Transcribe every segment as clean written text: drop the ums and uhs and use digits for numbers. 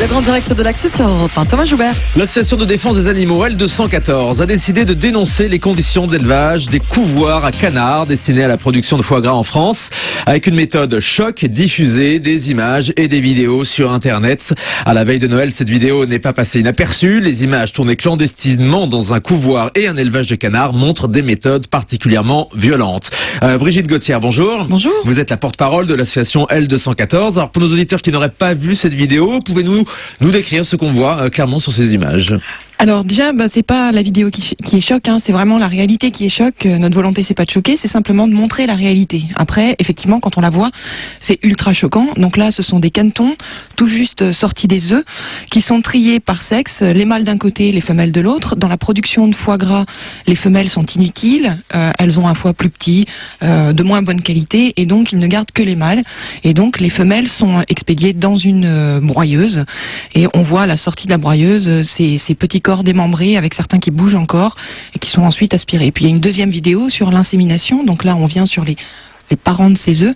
Le grand direct de l'actu sur Europe 1, Thomas Joubert. L'association de défense des animaux L214 a décidé de dénoncer les conditions d'élevage des couvoirs à canards destinés à la production de foie gras en France, avec une méthode choc diffusée des images et des vidéos sur Internet. À la veille de Noël, cette vidéo n'est pas passée inaperçue. Les images tournées clandestinement dans un couvoir et un élevage de canards montrent des méthodes particulièrement violentes. Brigitte Gauthier, bonjour. Bonjour. Vous êtes la porte-parole de l'association L214. Alors pour nos auditeurs qui n'auraient pas vu cette vidéo, pouvez-nous décrire ce qu'on voit clairement sur ces images? Alors déjà, c'est pas la vidéo qui est choc, c'est vraiment la réalité qui est choc. Notre volonté, c'est pas de choquer, c'est simplement de montrer la réalité. Après, effectivement, quand on la voit, c'est ultra choquant. Donc là, ce sont des canetons tout juste sortis des œufs qui sont triés par sexe, les mâles d'un côté, les femelles de l'autre. Dans la production de foie gras, les femelles sont inutiles, elles ont un foie plus petit, de moins bonne qualité, et donc ils ne gardent que les mâles. Et donc les femelles sont expédiées dans une broyeuse, et on voit à la sortie de la broyeuse ces petits corps démembrés avec certains qui bougent encore et qui sont ensuite aspirés. Et puis il y a une deuxième vidéo sur l'insémination, donc là on vient sur les parents de ces œufs,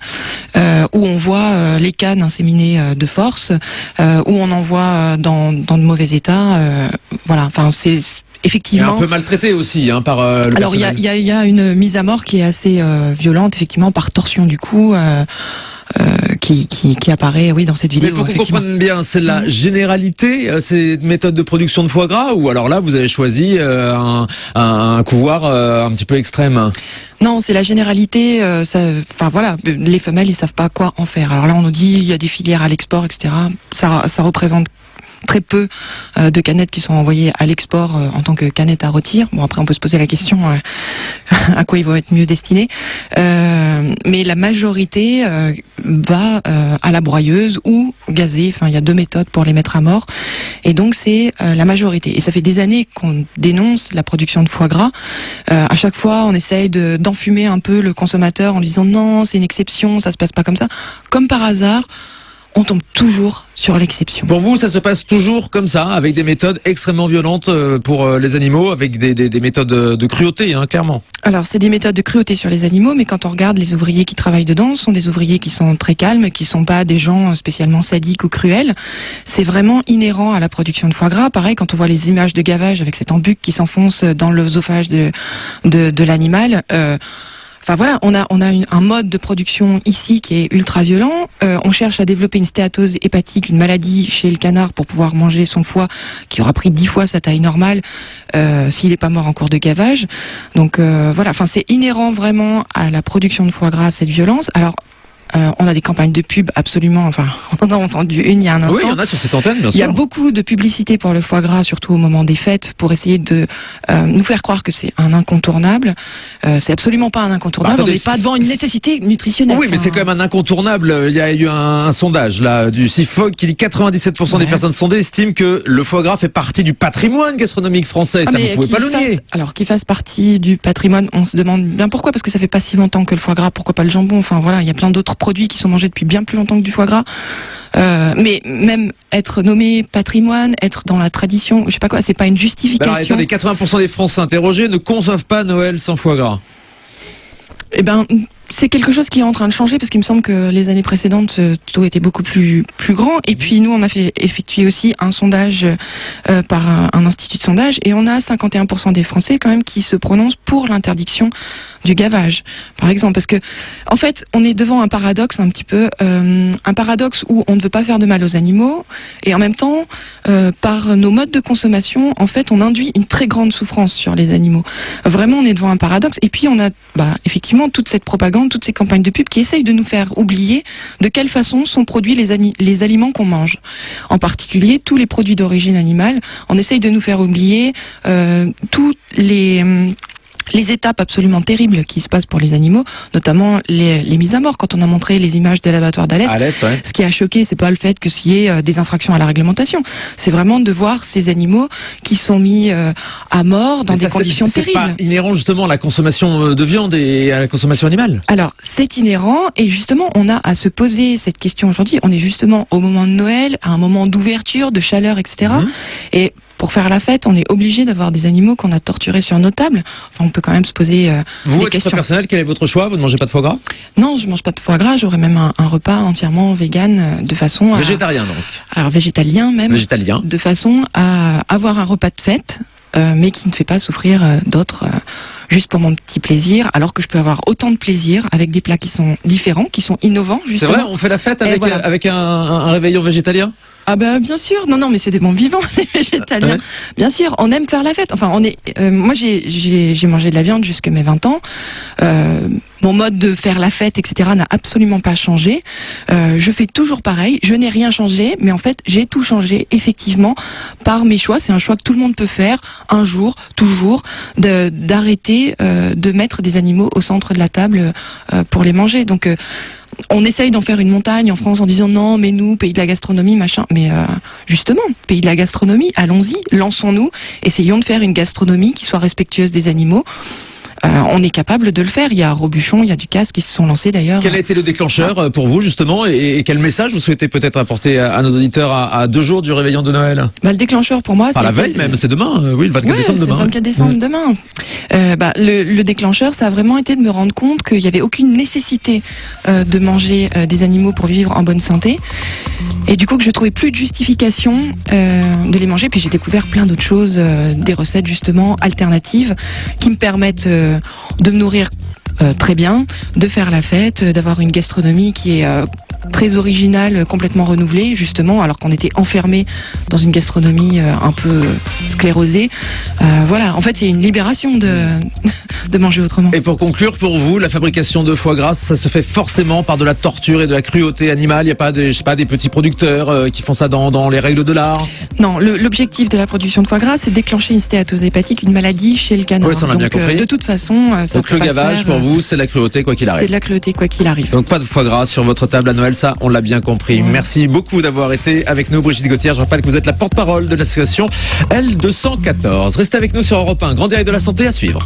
où on voit les cannes inséminées de force, où on en voit dans de mauvais état. Voilà, enfin c'est effectivement. Et un peu maltraité aussi par le Alors il y a une mise à mort qui est assez violente, effectivement, par torsion du cou. Qui apparaît dans cette vidéo. Mais pour qu'on comprenne bien, c'est la généralité, ces méthodes de production de foie gras, ou alors là vous avez choisi un couvoir un petit peu extrême? Non, c'est la généralité. Les femelles ils savent pas quoi en faire. Alors là on nous dit il y a des filières à l'export, etc. Ça représente très peu de canettes qui sont envoyées à l'export en tant que canettes à rôtir. Bon, après on peut se poser la question à quoi ils vont être mieux destinés, mais la majorité va à la broyeuse ou gazée. Enfin, il y a deux méthodes pour les mettre à mort, et donc c'est la majorité. Et ça fait des années qu'on dénonce la production de foie gras. À chaque fois, on essaye d'enfumer un peu le consommateur en lui disant non, c'est une exception, ça se passe pas comme ça. Comme par hasard, on tombe toujours sur l'exception. Pour vous, ça se passe toujours comme ça, avec des méthodes extrêmement violentes pour les animaux, avec des méthodes de cruauté, clairement. Alors, c'est des méthodes de cruauté sur les animaux, mais quand on regarde les ouvriers qui travaillent dedans, ce sont des ouvriers qui sont très calmes, qui sont pas des gens spécialement sadiques ou cruels. C'est vraiment inhérent à la production de foie gras. Pareil, quand on voit les images de gavage avec cet embuc qui s'enfonce dans l'œsophage de l'animal, enfin voilà, on a un mode de production ici qui est ultra violent. On cherche à développer une stéatose hépatique, une maladie chez le canard pour pouvoir manger son foie qui aura pris 10 fois sa taille normale s'il n'est pas mort en cours de gavage. Donc voilà, enfin c'est inhérent vraiment à la production de foie gras, cette violence. Alors on a des campagnes de pub absolument, enfin on en a entendu une il y a un instant. Oui, il y en a sur cette antenne, bien sûr. Il y a beaucoup de publicité pour le foie gras, surtout au moment des fêtes, pour essayer de nous faire croire que c'est un incontournable. C'est absolument pas un incontournable. Attendez, on n'est pas devant une nécessité nutritionnelle. Oui, mais c'est quand même un incontournable. Il y a eu un sondage là du CIFOG qui dit 97% des personnes sondées estiment que le foie gras fait partie du patrimoine gastronomique français. Ça, vous pouvez pas le nier. Alors qu'il fasse partie du patrimoine, on se demande bien pourquoi, parce que ça fait pas si longtemps que le foie gras. Pourquoi pas le jambon? Enfin voilà, il y a plein d'autres produits qui sont mangés depuis bien plus longtemps que du foie gras. Mais même être nommé patrimoine, être dans la tradition, je sais pas quoi, c'est pas une justification. Alors, attendez, 80% des Français interrogés ne conçoivent pas Noël sans foie gras. Eh ben, c'est quelque chose qui est en train de changer, parce qu'il me semble que les années précédentes, ce taux était beaucoup plus grand. Et puis nous, on a effectué aussi un sondage par un institut de sondage, et on a 51% des Français quand même qui se prononcent pour l'interdiction du gavage, par exemple, parce que en fait, on est devant un paradoxe un petit peu, un paradoxe où on ne veut pas faire de mal aux animaux, et en même temps, par nos modes de consommation, en fait, on induit une très grande souffrance sur les animaux. Vraiment, on est devant un paradoxe. Et puis on a, effectivement, toute cette propagande, toutes ces campagnes de pub qui essayent de nous faire oublier de quelle façon sont produits les aliments qu'on mange. En particulier, tous les produits d'origine animale, on essaye de nous faire oublier tous les étapes absolument terribles qui se passent pour les animaux, notamment les mises à mort. Quand on a montré les images de l'abattoir d'Alès, ouais. Ce qui a choqué, c'est pas le fait qu'il y ait des infractions à la réglementation, c'est vraiment de voir ces animaux qui sont mis à mort dans des conditions terribles. C'est pas inhérent justement à la consommation de viande et à la consommation animale? Alors, c'est inhérent, et justement, on a à se poser cette question aujourd'hui. On est justement au moment de Noël, à un moment d'ouverture, de chaleur, etc. Et pour faire la fête, on est obligé d'avoir des animaux qu'on a torturés sur nos tables. Enfin, on peut quand même se poser Vous, des à titre questions. personnel, quel est votre choix? Vous ne mangez pas de foie gras? Non, je mange pas de foie gras. J'aurais même un repas entièrement vegan de façon à... Végétarien donc. Alors végétalien même. Végétalien. De façon à avoir un repas de fête, mais qui ne fait pas souffrir d'autres, juste pour mon petit plaisir, alors que je peux avoir autant de plaisir avec des plats qui sont différents, qui sont innovants, C'est justement. vrai, on fait la fête avec, voilà. avec un réveillon végétalien? Ah bah bien sûr, non mais c'est des bons vivants les végétaliens. Ouais. Bien sûr, on aime faire la fête. Enfin, on est, moi j'ai mangé de la viande jusqu'à mes 20 ans. Mon mode de faire la fête, etc. n'a absolument pas changé. Je fais toujours pareil. Je n'ai rien changé, mais en fait j'ai tout changé effectivement par mes choix. C'est un choix que tout le monde peut faire un jour, toujours, d'arrêter de mettre des animaux au centre de la table pour les manger. Donc on essaye d'en faire une montagne en France en disant non, mais nous, pays de la gastronomie, machin. Mais justement, pays de la gastronomie, allons-y, lançons-nous, essayons de faire une gastronomie qui soit respectueuse des animaux. On est capable de le faire. Il y a Robuchon, il y a Ducasse qui se sont lancés d'ailleurs. Quel a été le déclencheur pour vous justement et quel message vous souhaitez peut-être apporter à nos auditeurs à 2 jours du réveillon de Noël? Le déclencheur pour moi, Par la veille même, c'est demain, oui, le 24 décembre c'est demain. le 24 décembre demain. Le déclencheur, ça a vraiment été de me rendre compte qu'il n'y avait aucune nécessité de manger des animaux pour vivre en bonne santé. Et du coup que je trouvais plus de justification de les manger. Puis j'ai découvert plein d'autres choses, des recettes justement alternatives qui me permettent de me nourrir très bien, de faire la fête, d'avoir une gastronomie qui est très originale, complètement renouvelée, justement, alors qu'on était enfermé dans une gastronomie un peu sclérosée. Voilà, en fait, c'est une libération de manger autrement. Et pour conclure, pour vous, la fabrication de foie gras, ça se fait forcément par de la torture et de la cruauté animale. Il n'y a pas des, je sais pas, des petits producteurs qui font ça dans les règles de l'art. Non, l'objectif de la production de foie gras, c'est de déclencher une stéatose hépatique, une maladie chez le canard. Oui, ça on l'a bien compris. De toute façon, ça Donc peut le pas se gavage, faire, pour vous, c'est de la cruauté quoi qu'il c'est arrive. de la cruauté quoi qu'il arrive. Donc pas de foie gras sur votre table à Noël, ça on l'a bien compris. Merci beaucoup d'avoir été avec nous, Brigitte Gauthier. Je rappelle que vous êtes la porte-parole de l'association L214. Restez avec nous sur Europe 1, Grand Direct de la Santé à suivre.